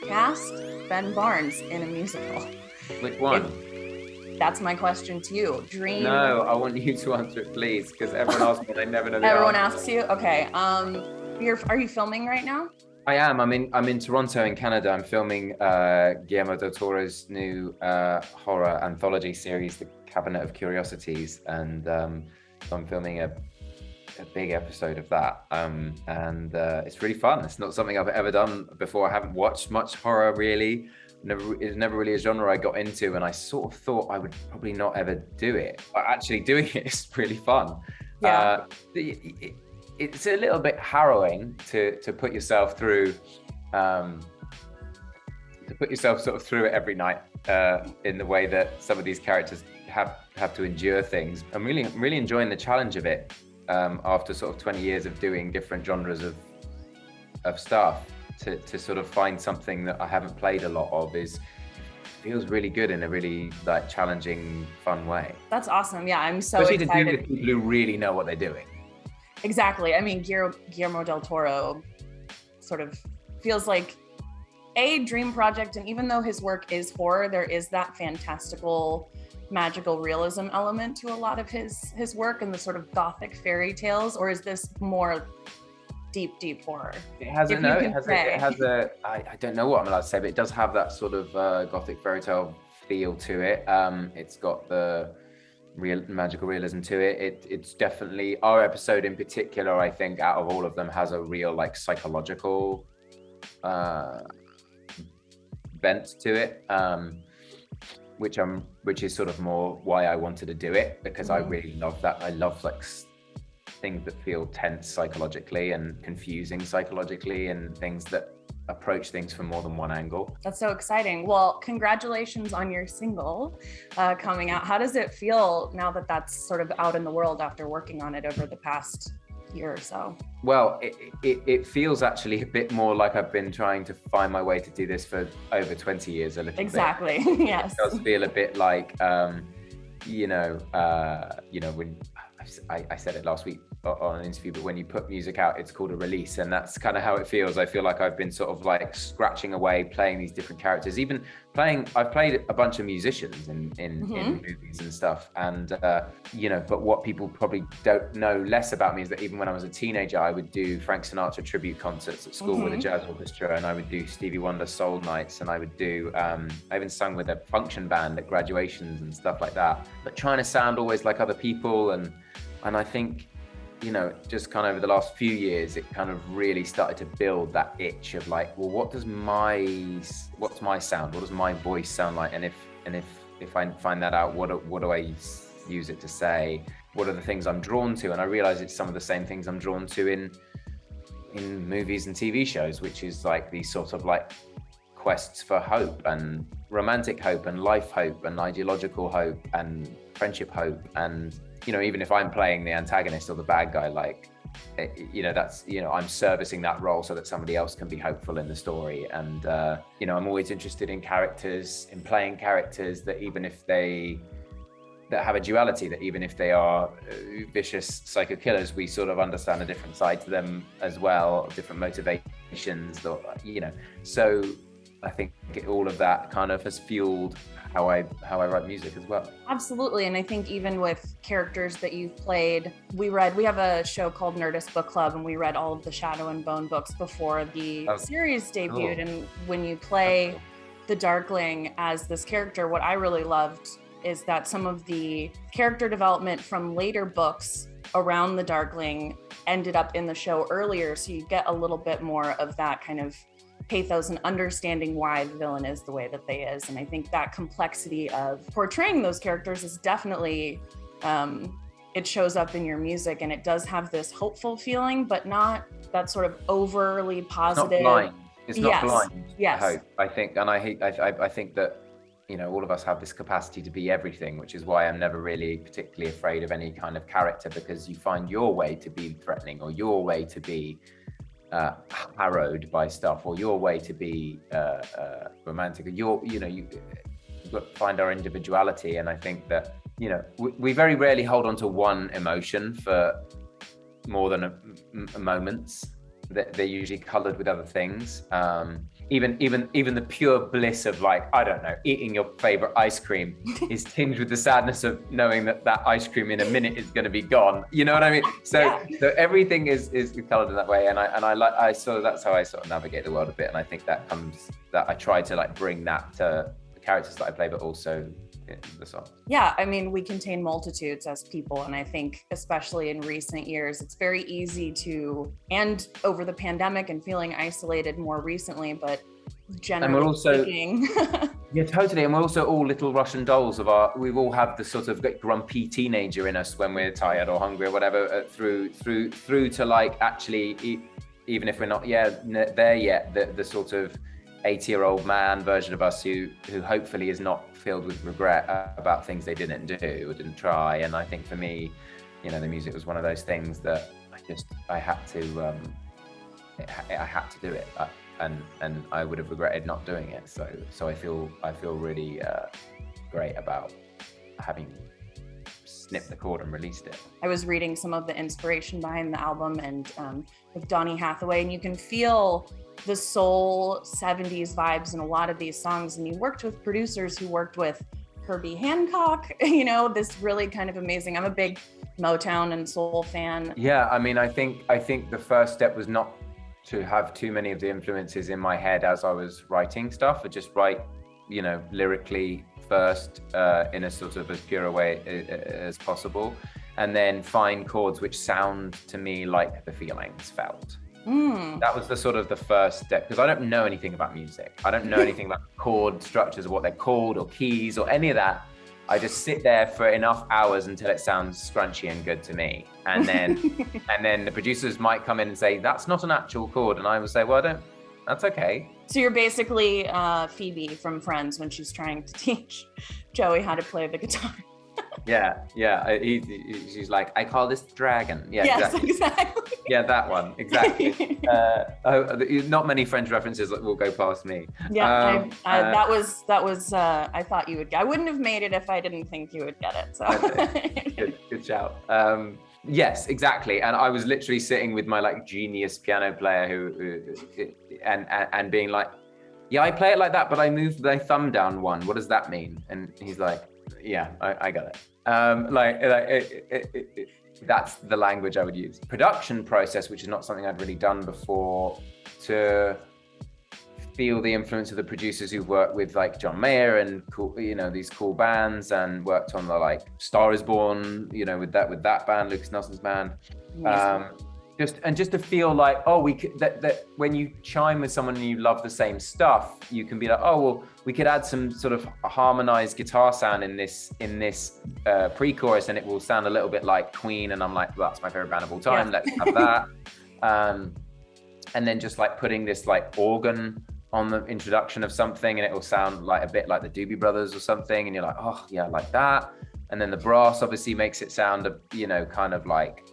cast Ben Barnes in a musical? Which one? That's my question to you. Dream. No, I want you to answer it, please, because everyone asks me and I never know the Everyone answer. asks you. Okay. Are you filming right now? I am. I'm in Toronto in Canada. I'm filming Guillermo del Toro's new horror anthology series, The Cabinet of Curiosities, and so I'm filming a big episode of that. And it's really fun. It's not something I've ever done before. I haven't watched much horror really. It's never really a genre I got into, and I sort of thought I would probably not ever do it. But actually doing it is really fun. Yeah. It's a little bit harrowing to put yourself through sort of through it every night in the way that some of these characters have to endure things. I'm really enjoying the challenge of it after sort of 20 years of doing different genres of stuff. To sort of find something that I haven't played a lot of feels really good in a really like challenging, fun way. That's awesome. Yeah, I'm so Especially excited. to do with people who really know what they're doing. Exactly. I mean, Guillermo del Toro sort of feels like a dream project, and even though his work is horror, there is that fantastical, magical realism element to a lot of his work and the sort of gothic fairy tales. Or is this more deep horror? It has I don't know what I'm allowed to say, but it does have that sort of gothic fairy tale feel to it. It's got the real magical realism to it. It's definitely, our episode in particular, I think out of all of them has a real like psychological bent to it, which is sort of more why I wanted to do it, because I really love that. I love like things that feel tense psychologically and confusing psychologically, and things that approach things from more than one angle. That's so exciting. Well, congratulations on your single coming out. How does it feel now that that's sort of out in the world after working on it over the past year or so? Well, it feels actually a bit more like I've been trying to find my way to do this for over 20 years, a little exactly. bit. Yes. It does feel a bit like, when I said it last week on an interview, but when you put music out, it's called a release, and that's kind of how it feels. I feel like I've been sort of like scratching away, playing these different characters, I've played a bunch of musicians in movies and stuff, and but what people probably don't know less about me is that even when I was a teenager, I would do Frank Sinatra tribute concerts at school with a jazz orchestra, and I would do Stevie Wonder soul nights, and I would do I even sung with a function band at graduations and stuff like that, but trying to sound always like other people. And I think, just kind of over the last few years, it kind of really started to build that itch of like, well, what's my sound? What does my voice sound like? And if I find that out, what do I use it to say? What are the things I'm drawn to? And I realize it's some of the same things I'm drawn to in movies and TV shows, which is like these sort of like quests for hope, and romantic hope, and life hope, and ideological hope, and friendship hope. And even if I'm playing the antagonist or the bad guy, like, that's, I'm servicing that role so that somebody else can be hopeful in the story. And, I'm always interested in playing characters that that have a duality, that even if they are vicious psycho killers, we sort of understand a different side to them as well, different motivations, so I think all of that kind of has fueled how I write music as well. Absolutely. And I think even with characters that you've played, we have a show called Nerdist Book Club, and we read all of the Shadow and Bone books before the series debuted. Cool. And when you play the Darkling as this character, what I really loved is that some of the character development from later books around the Darkling ended up in the show earlier. So you get a little bit more of that kind of pathos and understanding why the villain is the way that they is. And I think that complexity of portraying those characters is definitely, it shows up in your music, and it does have this hopeful feeling, but not that sort of overly positive. It's not blind. It's not blind. Yes. Hope, I think. And I think that, all of us have this capacity to be everything, which is why I'm never really particularly afraid of any kind of character, because you find your way to be threatening, or your way to be harrowed by stuff, or your way to be romantic, or you've got to find our individuality. And I think that we very rarely hold on to one emotion for more than moments. they're usually colored with other things. Even the pure bliss of like, I don't know, eating your favorite ice cream is tinged with the sadness of knowing that ice cream in a minute is going to be gone. You know what I mean? So everything is colored in that way, and that's how I sort of navigate the world a bit. And I think that I try to like bring that to the characters that I play, but also the song. Yeah, I mean, we contain multitudes as people, and I think especially in recent years, it's very easy to, and over the pandemic and feeling isolated more recently, but generally speaking. Yeah, totally. And we're also all little Russian dolls we all have the sort of grumpy teenager in us when we're tired or hungry or whatever, through to like actually, even if we're not there yet, the sort of 80-year-old man version of us who hopefully is not filled with regret about things they didn't do or didn't try. And I think for me, you know, the music was one of those things that I had to do it, and I would have regretted not doing it. So I feel really great about having snipped the cord and released it. I was reading some of the inspiration behind the album and with Donny Hathaway, and you can feel the soul 70s vibes in a lot of these songs. And you worked with producers who worked with Herbie Hancock, you know, this really kind of amazing. I'm a big Motown and soul fan. Yeah, I mean, I think the first step was not to have too many of the influences in my head as I was writing stuff, but just write, you know, lyrically first, in a sort of as pure a way as possible, and then find chords which sound to me like the feelings felt. That was the first step, because I don't know anything about music. I don't know anything about chord structures or what they're called or keys or any of that. I just sit there for enough hours until it sounds scrunchy and good to me. And then the producers might come in and say, that's not an actual chord. And I would say, well, that's okay. So you're basically Phoebe from Friends when she's trying to teach Joey how to play the guitar. Yeah. She's like, I call this dragon. Yeah, yes, exactly. Yeah, that one, exactly. Not many French references will go past me. Yeah, that was. I thought you would. I wouldn't have made it if I didn't think you would get it. So okay. Good shout. Yes, exactly. And I was literally sitting with my like genius piano player who and being like, yeah, I play it like that, but I moved my thumb down one. What does that mean? And he's like, yeah, I got it. That's the language I would use. Production process, which is not something I'd really done before, to feel the influence of the producers who've worked with like John Mayer and cool, you know, these cool bands, and worked on the like Star Is Born, you know, with that band, Lucas Nelson's band. Just to feel like, oh, we could, that when you chime with someone and you love the same stuff, you can be like, oh, well, we could add some sort of harmonized guitar sound in this pre-chorus, and it will sound a little bit like Queen. And I'm like, well, that's my favorite band of all time. Yeah. Let's have that. And then just like putting this like organ on the introduction of something, and it will sound like a bit like the Doobie Brothers or something. And you're like, oh yeah, I like that. And then the brass obviously makes it sound, you know, kind of like,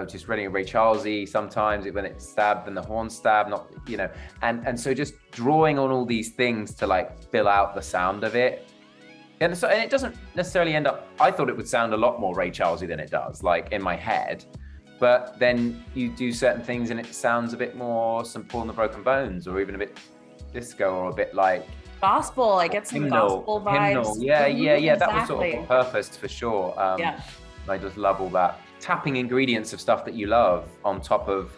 just running a Ray Charlesy sometimes when it's stabbed and the horn stab, not, you know, and so just drawing on all these things to like fill out the sound of it. And so, and it doesn't necessarily end up, I thought it would sound a lot more Ray Charlesy than it does, like in my head. But then you do certain things and it sounds a bit more St. Paul and the Broken Bones, or even a bit disco, or a bit like gospel. I get some gospel vibes. Yeah. Exactly. That was sort of on purpose for sure. I just love all that. Tapping ingredients of stuff that you love on top of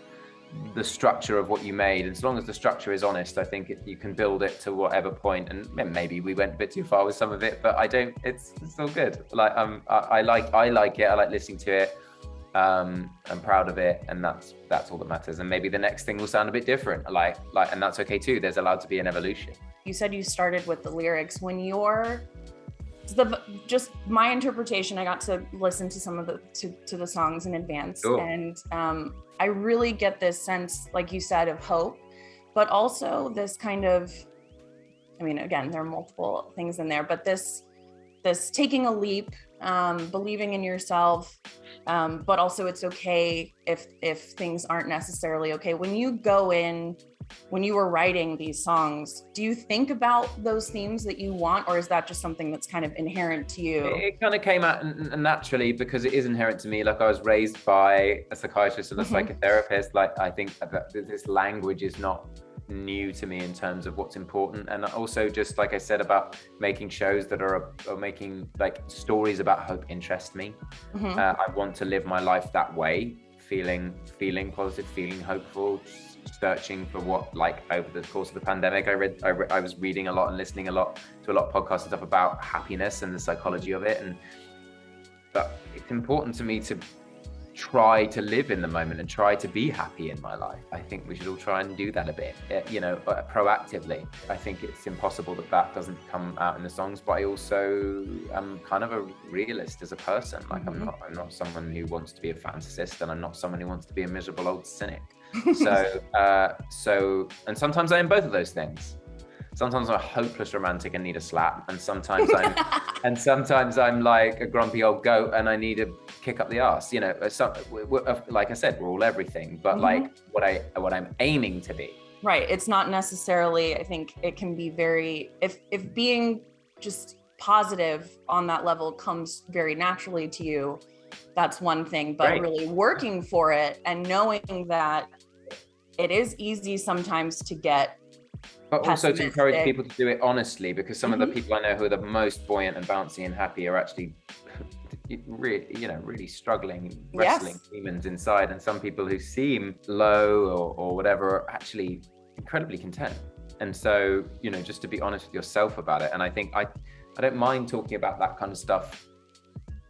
the structure of what you made. And as long as the structure is honest, I think you can build it to whatever point. And maybe we went a bit too far with some of it, but it's all good. Like I like it. I like listening to it. I'm proud of it, and that's all that matters. And maybe the next thing will sound a bit different. Like, and that's okay too. There's allowed to be an evolution. You said you started with the lyrics. When you're just my interpretation, I got to listen to some of the songs in advance. Cool. And I really get this sense, like you said, of hope, but also this kind of, I mean, again, there are multiple things in there, but this taking a leap, believing in yourself, but also it's okay if things aren't necessarily okay. When you go in when you were writing these songs, do you think about those themes that you want, or is that just something that's kind of inherent to you? It kind of came out naturally because it is inherent to me. Like, I was raised by a psychiatrist and a psychotherapist. Like, I think that this language is not new to me in terms of what's important. And also, just like I said, about making shows that are making like stories about hope interest me. I want to live my life that way, feeling positive, feeling hopeful, searching for what, like, over the course of the pandemic, I was reading a lot and listening a lot to a lot of podcasts and stuff about happiness and the psychology of it. But it's important to me to try to live in the moment and try to be happy in my life. I think we should all try and do that a bit, proactively. I think it's impossible that doesn't come out in the songs, but I also am kind of a realist as a person. Like, I'm not someone who wants to be a fantasist, and I'm not someone who wants to be a miserable old cynic. And sometimes I am both of those things. Sometimes I'm a hopeless romantic and need a slap, and sometimes I'm like a grumpy old goat and I need to kick up the arse. Like I said, we're all everything, but like what I'm aiming to be. Right. It's not necessarily. I think it can be very, if being just positive on that level comes very naturally to you, that's one thing. But really working for it and knowing that it is easy sometimes to get. But also to encourage people to do it honestly, because some of the people I know who are the most buoyant and bouncy and happy are actually really struggling, wrestling demons inside. And some people who seem low or whatever are actually incredibly content. And so, just to be honest with yourself about it. And I think I don't mind talking about that kind of stuff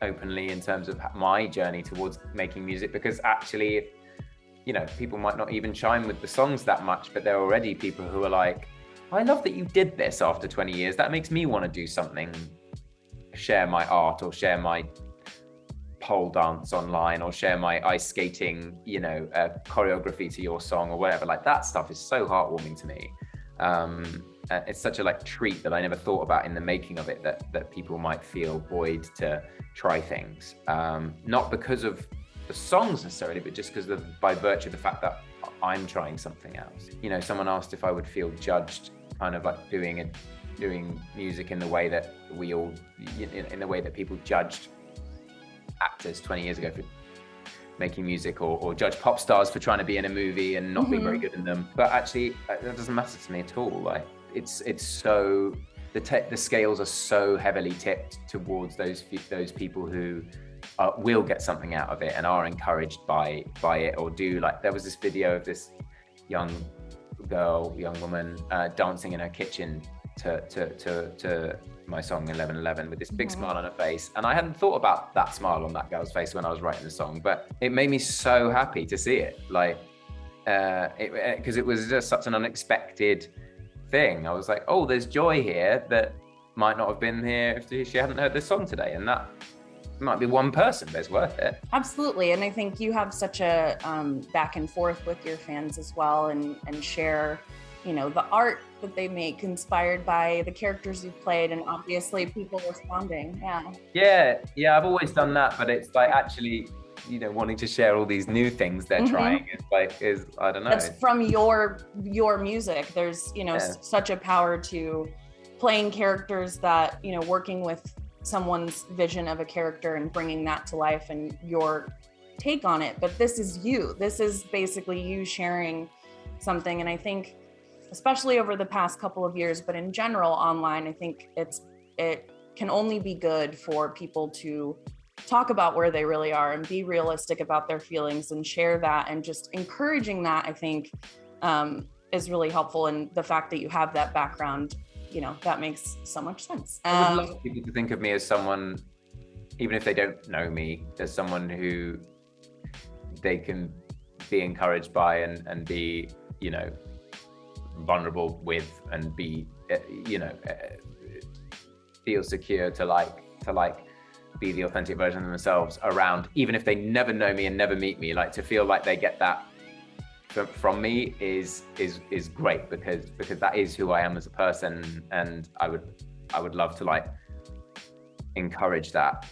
openly in terms of my journey towards making music, because actually, people might not even chime with the songs that much, but there are already people who are like, I love that you did this after 20 years. That makes me want to do something, share my art, or share my pole dance online, or share my ice skating, choreography to your song or whatever. Like, that stuff is so heartwarming to me. It's such a treat that I never thought about in the making of it, that people might feel buoyed to try things. Not because of the songs necessarily, but just because by virtue of the fact that I'm trying something else. Someone asked if I would feel judged, kind of like doing music in the way that we all, in the way that people judged actors 20 years ago for making music, or judge pop stars for trying to be in a movie and not being very good in them. But actually, that doesn't matter to me at all. Like, it's so, the scales are so heavily tipped towards those people who will get something out of it and are encouraged by it, or do. Like, there was this video of this young woman dancing in her kitchen to my song 1111 with this big smile on her face, and I hadn't thought about that smile on that girl's face when I was writing the song, but it made me so happy to see it, like, because it was just such an unexpected thing. I was like, oh, there's joy here that might not have been here if she hadn't heard this song today, and that might be one person, but it's worth it. Absolutely. And I think you have such a back and forth with your fans as well, and share, the art that they make inspired by the characters you've played, and obviously people responding. Yeah, I've always done that, but it's like, actually, wanting to share all these new things they're trying is I don't know. That's from your music. There's, such a power to playing characters that, working with someone's vision of a character and bringing that to life and your take on it. But this is you. This is basically you sharing something. And I think, especially over the past couple of years, but in general online, I think it can only be good for people to talk about where they really are and be realistic about their feelings and share that, and just encouraging that, I think, is really helpful. And the fact that you have that background, that makes so much sense. I would love people to think of me as someone, even if they don't know me, as someone who they can be encouraged by and be, vulnerable with, and be, feel secure to be the authentic version of themselves around, even if they never know me and never meet me. Like, to feel like they get that from me is great, because that is who I am as a person, and I would love to encourage that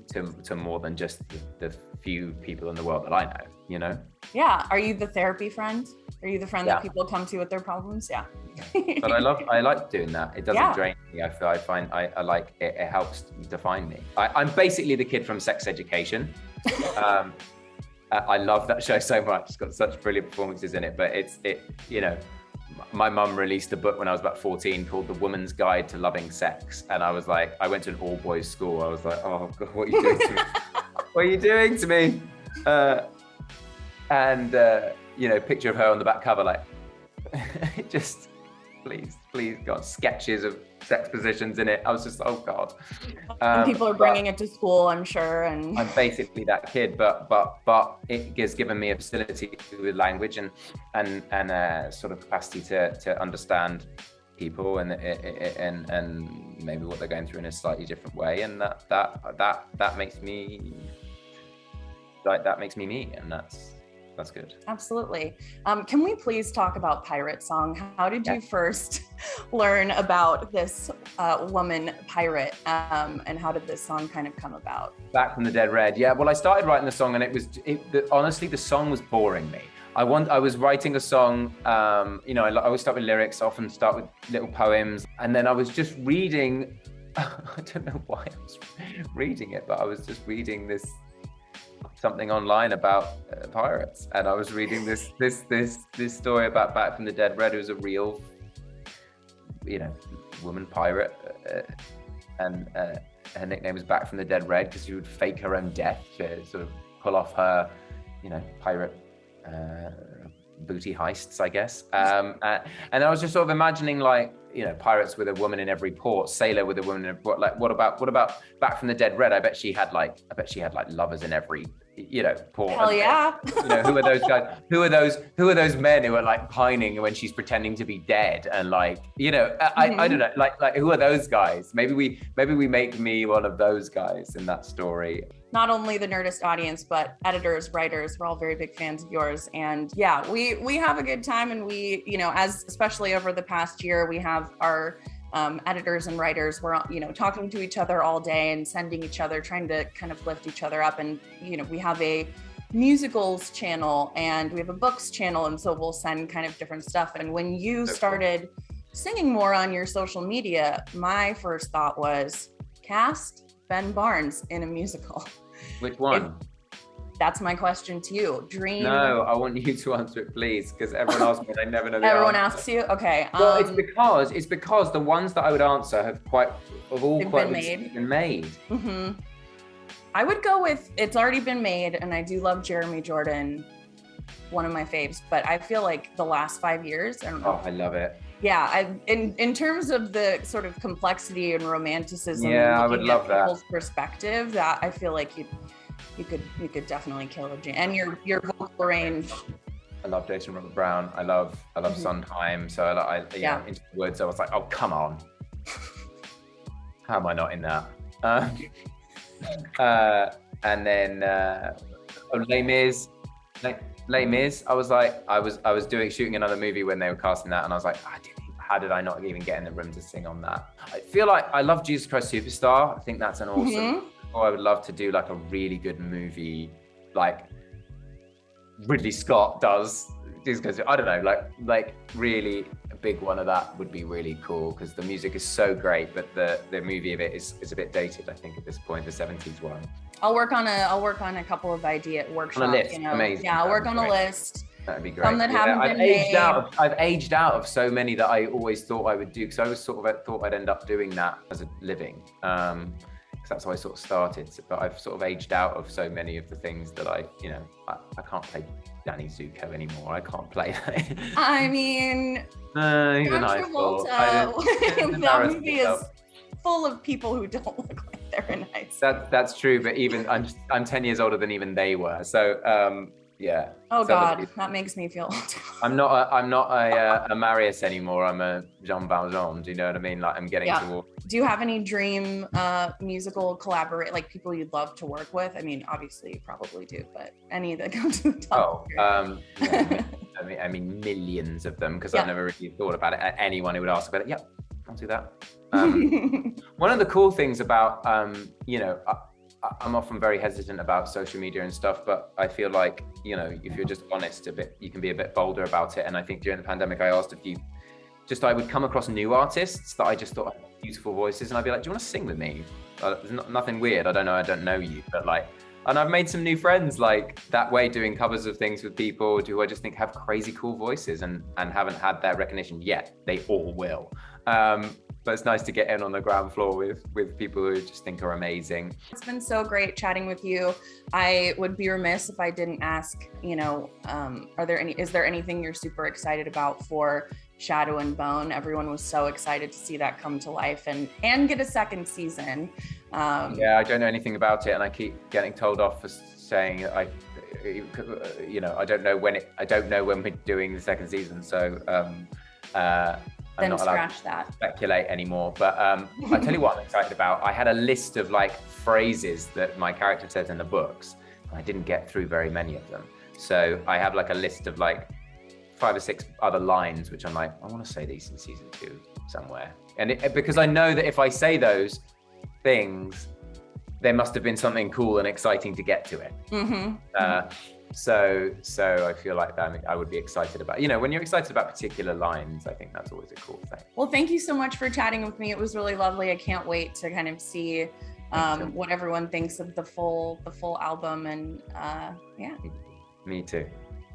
to more than just the few people in the world that I know. you know? Yeah. Are you the therapy friend? Are you the friend Yeah. that people come to with their problems? Yeah. But I like doing that. It doesn't drain me. I find I like it. It helps define me. I'm basically the kid from Sex Education. I love that show so much. It's got such brilliant performances in it. But you know, my mum released a book when I was about 14 called The Woman's Guide to Loving Sex, and I was like, I went to an all boys school. I was like, oh God, what are you doing to me? What are you doing to me? You know, picture of her on the back cover, like, just please, God, sketches of sex positions in it. I was just, oh God. And people are bringing it to school, I'm sure. And I'm basically that kid, but it has given me a facility with language and sort of capacity to understand people and maybe what they're going through in a slightly different way, and that makes me me, and that's good. Absolutely. Can we please talk about Pirate Song? How did you first learn about this woman pirate, and how did this song kind of come about? Back from the Dead Red. Yeah, well, I started writing the song, and honestly, the song was boring me. I was writing a song, you know, I always start with lyrics, often start with little poems, and then I was just reading, I don't know why I was reading it, but I was just reading something online about pirates, and I was reading this story about Back from the Dead Red, who was a real, you know, woman pirate, and her nickname was Back from the Dead Red because she would fake her own death to sort of pull off her, you know, pirate booty heists, I guess. And I was just sort of imagining, like, you know, pirates with a woman in every port, sailor with a woman in a port. Like, what about Back from the Dead Red? I bet she had like lovers in every, you know, port. Hell yeah. You know, who are those guys? Who are those men who are like pining when she's pretending to be dead? And like, you know, I don't know, like who are those guys? Maybe we make me one of those guys in that story. Not only the Nerdist audience, but editors, writers, we're all very big fans of yours. And yeah, we have a good time, and we, you know, especially over the past year, we have our editors and writers, we're, you know, talking to each other all day and sending each other, trying to kind of lift each other up. And, you know, we have a musicals channel and we have a books channel. And so we'll send kind of different stuff. And when you started singing more on your social media, my first thought was cast Ben Barnes in a musical. Which one? That's my question to you. Dream. No, I want you to answer it, please, because everyone asks me and I never know the Everyone answer. asks you? Okay. Well, it's because the ones that I would answer have been made. Mm-hmm. I would go with It's Already Been Made, and I do love Jeremy Jordan, one of my faves, but I feel like the last 5 years, I don't know. Oh, I love it. Yeah, in terms of the sort of complexity and romanticism, I would love that. People's perspective, that I feel like you could definitely kill a jam. And your vocal range. I love Jason Robert Brown. I love Sondheim. So you know, Into the Woods. I was like, oh, come on. How am I not in that? And then Les Mis. Les Mis. I was shooting another movie when they were casting that, and I was like, how did I not even get in the room to sing on that? I feel like I love Jesus Christ Superstar. I think that's an awesome. I would love to do like a really good movie, like Ridley Scott does. Because I don't know, like really a big one of that would be really cool, because the music is so great, but the movie of it is a bit dated, I think, at this point, the 70s one. I'll work on a couple of idea workshops. On a list, you know? amazing. Yeah, I'll work on a list. That'd be great. Some that haven't been made. I've aged out of so many that I always thought I would do, because I was sort of thought I'd end up doing that as a living. Because that's how I sort of started. But I've sort of aged out of so many of the things that I can't play Danny Zuko anymore. I can't play that. I mean, John Travolta. That movie is full of people who don't look like they're nice. That's true, but even I'm 10 years older than even they were. So yeah. Oh God, that makes me feel old. I'm not a Marius anymore. I'm a Jean Valjean. Do you know what I mean? Like, I'm getting toward. Do you have any dream musical like people you'd love to work with? I mean, obviously you probably do, but any that come to the top? I mean millions of them, because I've never really thought about it. Anyone who would ask about it, I'll do that. One of the cool things about I'm often very hesitant about social media and stuff, but I feel like, you know, if you're just honest a bit, you can be a bit bolder about it. And I think during the pandemic, I asked a few, I would come across new artists that I just thought had beautiful voices, and I'd be like, do you want to sing with me? There's nothing weird. I don't know you, but like, and I've made some new friends like that way, doing covers of things with people who I just think have crazy cool voices and haven't had that recognition yet. They all will. But it's nice to get in on the ground floor with people who just think are amazing. It's been so great chatting with you. I would be remiss if I didn't ask, you know, is there anything you're super excited about for Shadow and Bone? Everyone was so excited to see that come to life and get a second season. Yeah, I don't know anything about it, and I keep getting told off for saying you know, I don't know when we're doing the second season, so I'm not allowed to speculate anymore. But I tell you what I'm excited about. I had a list of like phrases that my character says in the books, and I didn't get through very many of them. So I have like a list of like 5 or 6 other lines, which I'm like, I want to say these in season 2 somewhere. And because I know that if I say those things, there must have been something cool and exciting to get to it. So I feel like that I would be excited about, you know, when you're excited about particular lines, I think that's always a cool thing. Well, thank you so much for chatting with me. It was really lovely. I can't wait to kind of see what everyone thinks of the full album, and yeah. Me too.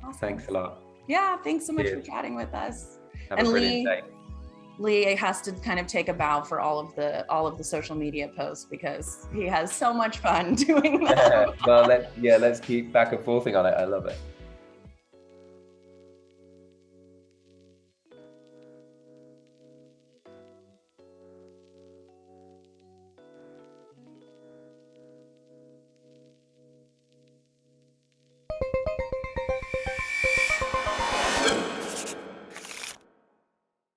Awesome. Thanks a lot. Yeah, thanks so much for chatting with us. Have a brilliant day. Lee has to kind of take a bow for all of the social media posts because he has so much fun doing that. Well, let's keep back and forthing on it. I love it.